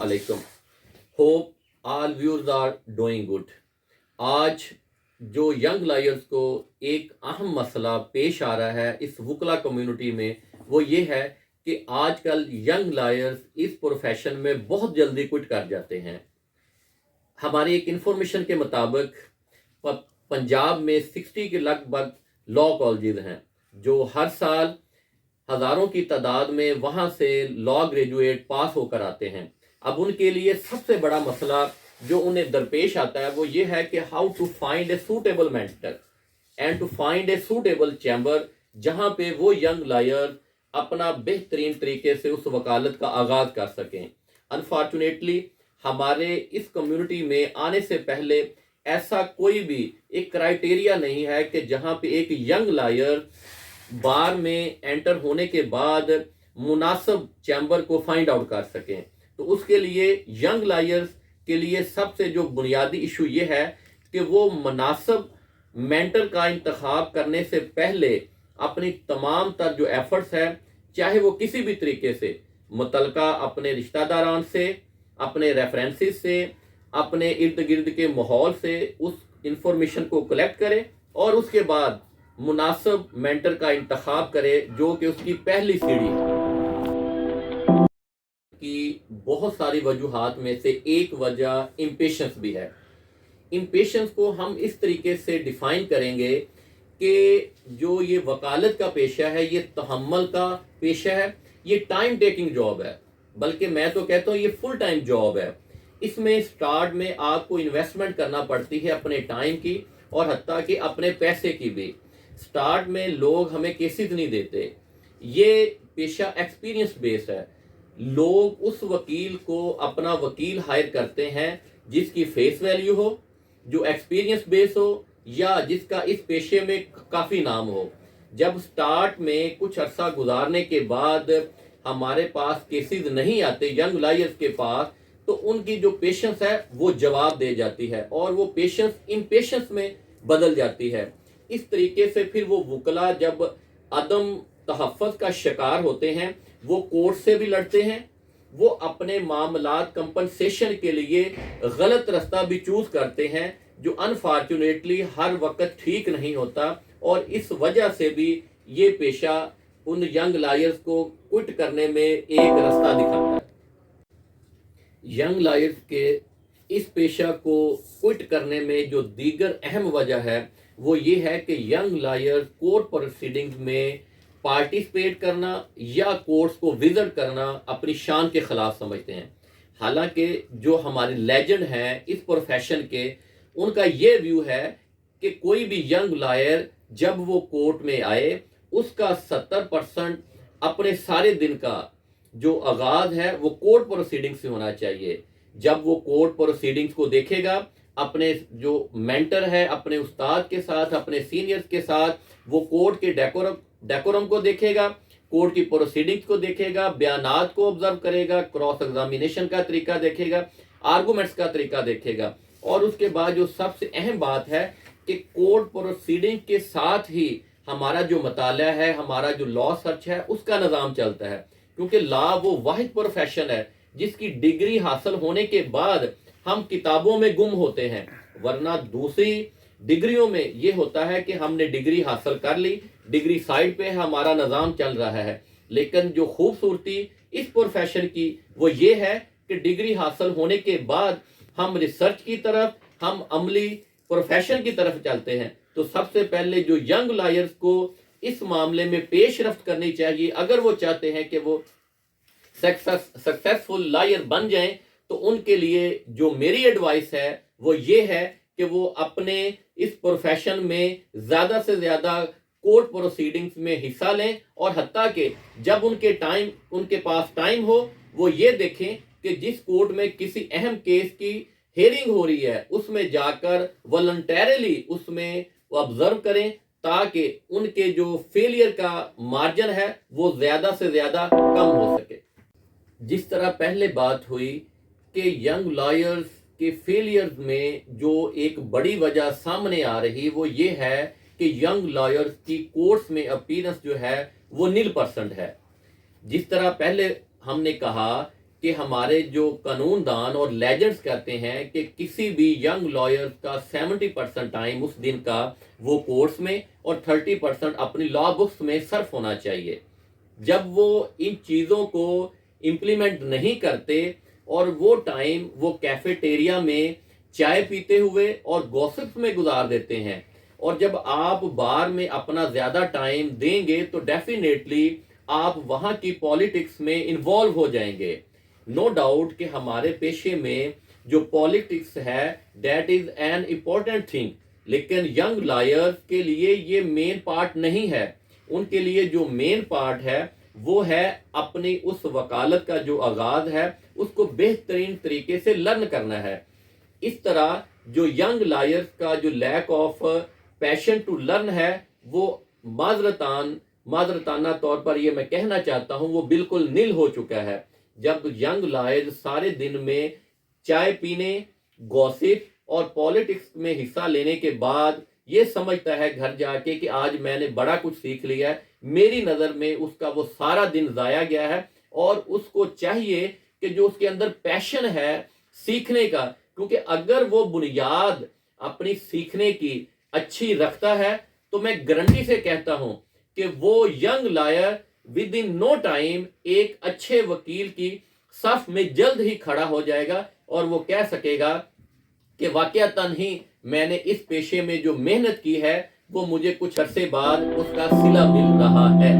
alaikum. Hope all viewers are doing good. आज जो young lawyers को एक अहम मसला पेश आ रहा है इस वकला कम्युनिटी में, वो ये है कि आजकल यंग लायर्स इस प्रोफेशन में बहुत जल्दी क्विट कर जाते हैं। हमारी एक इंफॉर्मेशन के मुताबिक पंजाब में 60 के लगभग लॉ कॉलेजेस हैं जो हर साल हज़ारों की तादाद में वहाँ से लॉ ग्रेजुएट पास होकर आते हैं। अब उनके लिए सबसे बड़ा मसला जो उन्हें दरपेश आता है वो ये है कि how to find a suitable mentor and to find a suitable chamber, जहाँ पे वो यंग लायर अपना बेहतरीन तरीके से उस वकालत का आगाज़ कर सकें। अनफॉर्चुनेटली हमारे इस कम्युनिटी में आने से पहले ऐसा कोई भी एक क्राइटेरिया नहीं है कि जहाँ पे एक यंग लायर बार में एंटर होने के बाद मुनासिब चैम्बर को फाइंड आउट कर सकें। तो उसके लिए यंग लायर्स के लिए सबसे जो बुनियादी इशू ये है कि वो मुनासिब मेंटर का इंतखाब करने से पहले अपनी तमाम तर जो एफर्ट्स है, चाहे वो किसी भी तरीके से मुतलका अपने रिश्तेदारान से, अपने रेफरेंसेस से, अपने इर्द गिर्द के माहौल से उस इंफॉर्मेशन को कलेक्ट करे और उसके बाद मुनासिब मेंटर का इंतखाब करे जो कि उसकी पहली सीढ़ी है। कि बहुत सारी वजूहात में से एक वजह इम्पेशंस भी है। इम्पेशंस को हम इस तरीके से डिफाइन करेंगे कि जो ये वकालत का पेशा है ये तहम्मुल का पेशा है, ये टाइम टेकिंग जॉब है, बल्कि मैं तो कहता हूँ ये फुल टाइम जॉब है। इसमें स्टार्ट में आपको इन्वेस्टमेंट करना पड़ती है अपने टाइम की और हत्ता कि अपने पैसे की भी। स्टार्ट में लोग हमें केसेस नहीं देते, ये पेशा एक्सपीरियंस बेस्ड है। लोग उस वकील को अपना वकील हायर करते हैं जिसकी फेस वैल्यू हो, जो एक्सपीरियंस बेस हो, या जिसका इस पेशे में काफ़ी नाम हो। जब स्टार्ट में कुछ अरसा गुजारने के बाद हमारे पास केसेस नहीं आते यंग लायर्स के पास, तो उनकी जो पेशेंस है वो जवाब दे जाती है और वो पेशेंस इम्पेशेंस में बदल जाती है। इस तरीके से फिर वो वकला जब अदम तहफ़्फ़ुज़ का शिकार होते हैं वो कोर्ट से भी लड़ते हैं, वो अपने मामलात कंपनसेशन के लिए गलत रास्ता भी चूज करते हैं जो अनफॉर्चुनेटली हर वक्त ठीक नहीं होता, और इस वजह से भी ये पेशा उन यंग लायर्स को क्विट करने में एक रास्ता दिखाता है। यंग लायर्स के इस पेशा को क्विट करने में जो दीगर अहम वजह है वो ये है कि यंग लायर्स कोर्ट प्रोसीडिंग्स में पार्टिसिपेट करना या कोर्ट्स को विजिट करना अपनी शान के खिलाफ समझते हैं। हालांकि जो हमारे लेजेंड हैं इस प्रोफेशन के, उनका ये व्यू है कि कोई भी यंग लायर जब वो कोर्ट में आए उसका 70% अपने सारे दिन का जो आगाज है वो कोर्ट प्रोसीडिंग से होना चाहिए। जब वो कोर्ट प्रोसीडिंग्स को देखेगा अपने जो मेंटर है, अपने उस्ताद के साथ, अपने सीनियर्स के साथ, वो कोर्ट के डेकोरम को देखेगा, कोर्ट की प्रोसीडिंग्स को देखेगा, बयानात को ऑब्जर्व करेगा, क्रॉस एग्जामिनेशन का तरीका देखेगा, आर्गूमेंट्स का तरीका देखेगा, और उसके बाद जो सबसे अहम बात है कि कोर्ट प्रोसीडिंग के साथ ही हमारा जो मताला है, हमारा जो लॉ सर्च है उसका निज़ाम चलता है। क्योंकि लॉ वो वाहिद प्रोफेशन है जिसकी डिग्री हासिल होने के बाद हम किताबों में गुम होते हैं, वरना दूसरी डिग्रियों में ये होता है कि हमने डिग्री हासिल कर ली, डिग्री साइड पे है, हमारा निज़ाम चल रहा है। लेकिन जो खूबसूरती इस प्रोफेशन की वो ये है कि डिग्री हासिल होने के बाद हम रिसर्च की तरफ, हम अमली प्रोफेशन की तरफ चलते हैं। तो सबसे पहले जो यंग लायर्स को इस मामले में पेश रफ्त करनी चाहिए अगर वो चाहते हैं कि वो सक्सेसफुल लायर बन जाएं, तो उनके लिए जो मेरी एडवाइस है वो ये है कि वो अपने इस प्रोफेशन में ज़्यादा से ज़्यादा कोर्ट प्रोसीडिंग्स में हिस्सा लें, और हत्ता कि जब उनके पास टाइम हो वो ये देखें कि जिस कोर्ट में किसी अहम केस की हेयरिंग हो रही है उसमें जाकर वॉलंटरीली उसमें वो ऑब्जर्व करें, ताकि उनके जो फेलियर का मार्जिन है वो ज़्यादा से ज़्यादा कम हो सके। जिस तरह पहले बात हुई कि यंग लॉयर्स के फेलियर्स में जो एक बड़ी वजह सामने आ रही वो ये है कि यंग लॉयर्स की कोर्ट्स में अपीयरेंस जो है वो 0% है। जिस तरह पहले हमने कहा کہ ہمارے جو قانون دان اور لیجنڈز کہتے ہیں کہ کسی بھی ینگ لائر کا 70% ٹائم اس دن کا وہ کورٹس میں اور 30% اپنی لا بکس میں صرف ہونا چاہیے. جب وہ ان چیزوں کو امپلیمنٹ نہیں کرتے اور وہ ٹائم وہ کیفیٹیریا میں چائے پیتے ہوئے اور گوسپس میں گزار دیتے ہیں، اور جب آپ بار میں اپنا زیادہ ٹائم دیں گے تو ڈیفینیٹلی آپ وہاں کی پالیٹکس میں انوالو ہو جائیں گے. نو ڈاؤٹ کہ ہمارے پیشے میں جو پالیٹکس ہے that is an important thing, لیکن ینگ لائرز کے لیے یہ مین پارٹ نہیں ہے. ان کے لیے جو مین پارٹ ہے وہ ہے اپنی اس وکالت کا جو آغاز ہے اس کو بہترین طریقے سے لرن کرنا ہے. اس طرح جو ینگ لائرز کا جو lack of passion to learn ہے وہ معذرتانہ طور پر یہ میں کہنا چاہتا ہوں وہ بالکل نل ہو چکا ہے. جب ینگ لائرز سارے دن میں چائے پینے، گوسپ اور پالیٹکس میں حصہ لینے کے بعد یہ سمجھتا ہے گھر جا کے کہ آج میں نے بڑا کچھ سیکھ لیا ہے، میری نظر میں اس کا وہ سارا دن ضائع گیا ہے. اور اس کو چاہیے کہ جو اس کے اندر پیشن ہے سیکھنے کا، کیونکہ اگر وہ بنیاد اپنی سیکھنے کی اچھی رکھتا ہے تو میں گارنٹی سے کہتا ہوں کہ وہ young lawyer with in no time ایک اچھے وکیل کی صف میں جلد ہی کھڑا ہو جائے گا اور وہ کہہ سکے گا کہ واقعتاً ہی میں نے اس پیشے میں جو محنت کی ہے وہ مجھے کچھ عرصے بعد اس کا صلہ مل رہا ہے.